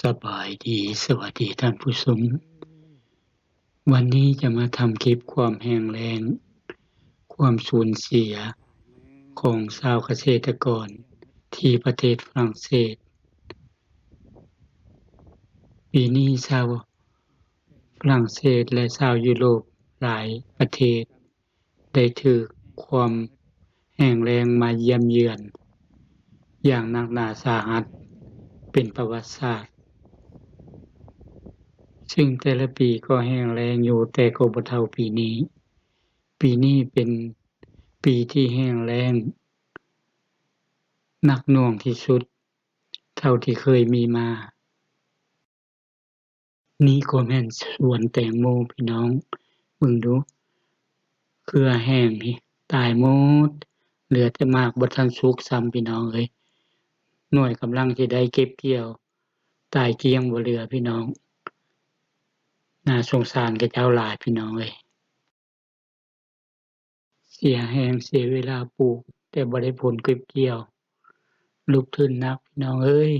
สบายดีสวัสดีท่านผู้ชมวันนี้จะมาทำคลิปความแห้งแล้งความสูญเสียของชาวเกษตรกรที่ประเทศฝรั่งเศสปีนี้ชาวฝรั่งเศสและชาวยุโรปหลายประเทศได้ถูกความแห้งแล้งมาเยี่ยมเยือนอย่างหนักหนาสาหัสเป็นประวัติศาสตร์ซึ่งแต่ละปีก็แห้งแล้งอยู่แต่ก็บ่เท่าปีนี้ปีนี้เป็นปีที่แห้งแล้งหนักหน่วงที่สุดเท่าที่เคยมีมานี่ก็แม่นสวนแตงโมพี่น้องเบิ่งดูเครือแห้งนี่ตายหมดเหลือแต่หมากบ่ทันสุกซ้ำพี่น้องเอ้ยหน่วยกำลังสิได้เก็บเกี่ยวตายเกลี้ยงบ่เหลือพี่น้องน่าสงสารเขาเจ้าหลายพี่น้องเอ้ยเสียแรงเสียเวลาปลูกแต่บ่ได้ผลเก็บเกี่ยวลุกขึ้นนักพี่น้องเอ้ย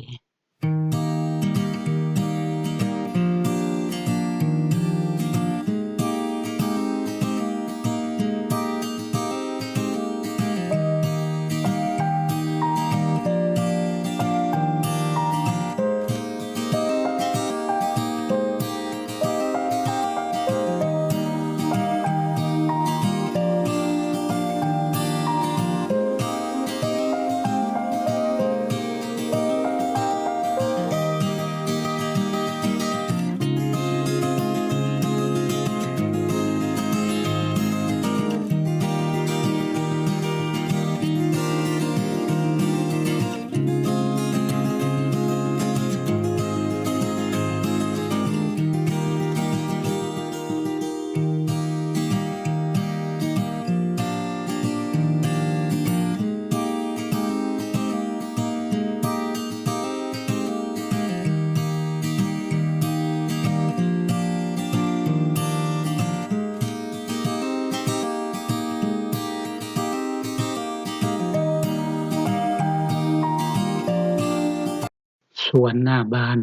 สวนหน้าบ้าน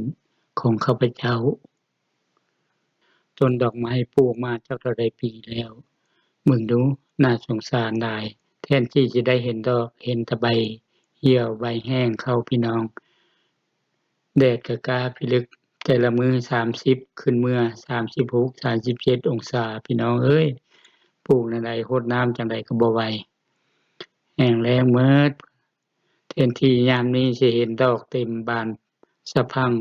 ของข้าพเจ้าต้นดอกไม้ปลูกมาจักเท่าใดปีแล้วเบิ่งดูน่าสงสารหลายแทนที่สิได้เห็นดอกเห็นแต่ใบเหี่ยวใบแห้งเข้าพี่น้องแดดก็กล้าพิลึกแต่ละมื้อ30ขึ้นเมื่อ36 37องศาพี่น้องเอ้ยปลูกแนวใดรดน้ำจั่งใดก็บ่ไหวแห้งแล้งหมดแทนที่ยามนี้สิเห็นดอกเต็มบานสะพรั่ง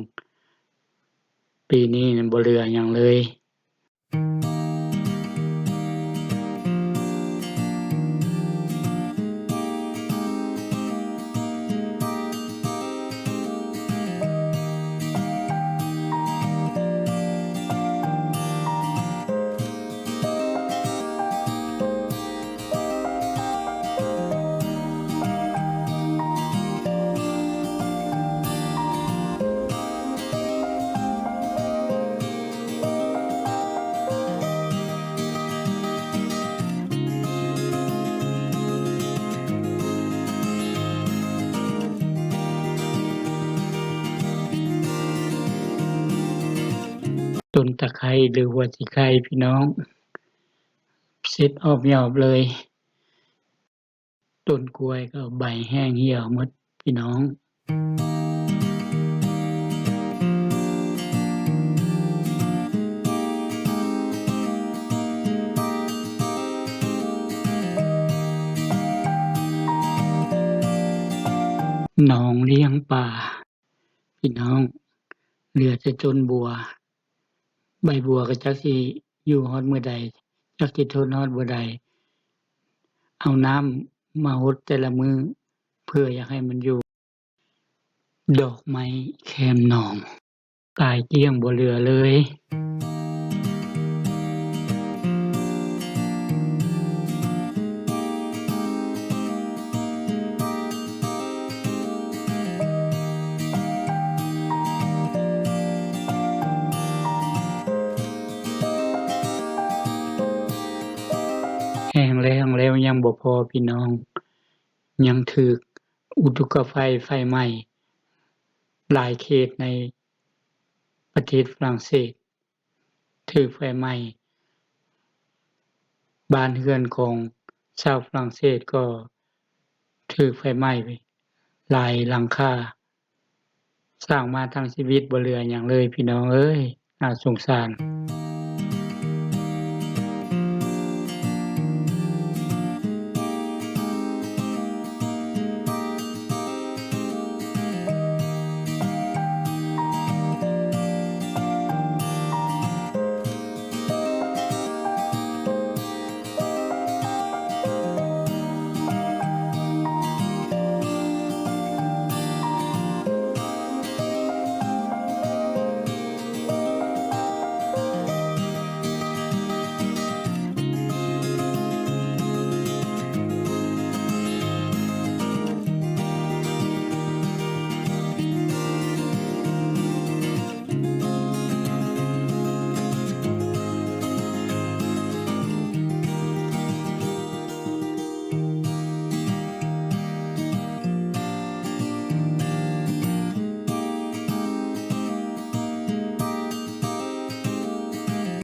ปีนี้นั้นบ่เหลือหยังเลยต้นตะไคร้หรือหัวสิไคร้พี่น้องเสร็จออกยอดเลยต้นกล้วยก็ใบแห้งเหี่ยวหมดพี่น้องหนองเลี้ยงปลาพี่น้องเหลือแต่ต้นบัวใบบัวก็จักสิอยู่ฮอดมื้อใดจักสิทนฮอดบ่ใดเอาน้ำมารดแต่ละมื้อเพื่ออยากให้มันอยู่ดอกไม้แคมหนองตายเกลี้ยงบ่เหลือเลยแห้งแล้งแล้วยังบ่พอพี่น้องยังถูกอุทกภัยไฟไหม้หลายเขตใน ประเทศฝรั่งเศสถูกไฟไหม้บ้านเรือนของชาวฝรั่งเศสก็ถูกไฟไหม้หลายหลังคาสร้างมาทั้งชีวิตบ่เหลือหยังเลยพี่น้องเอ้ยน่าสงสาร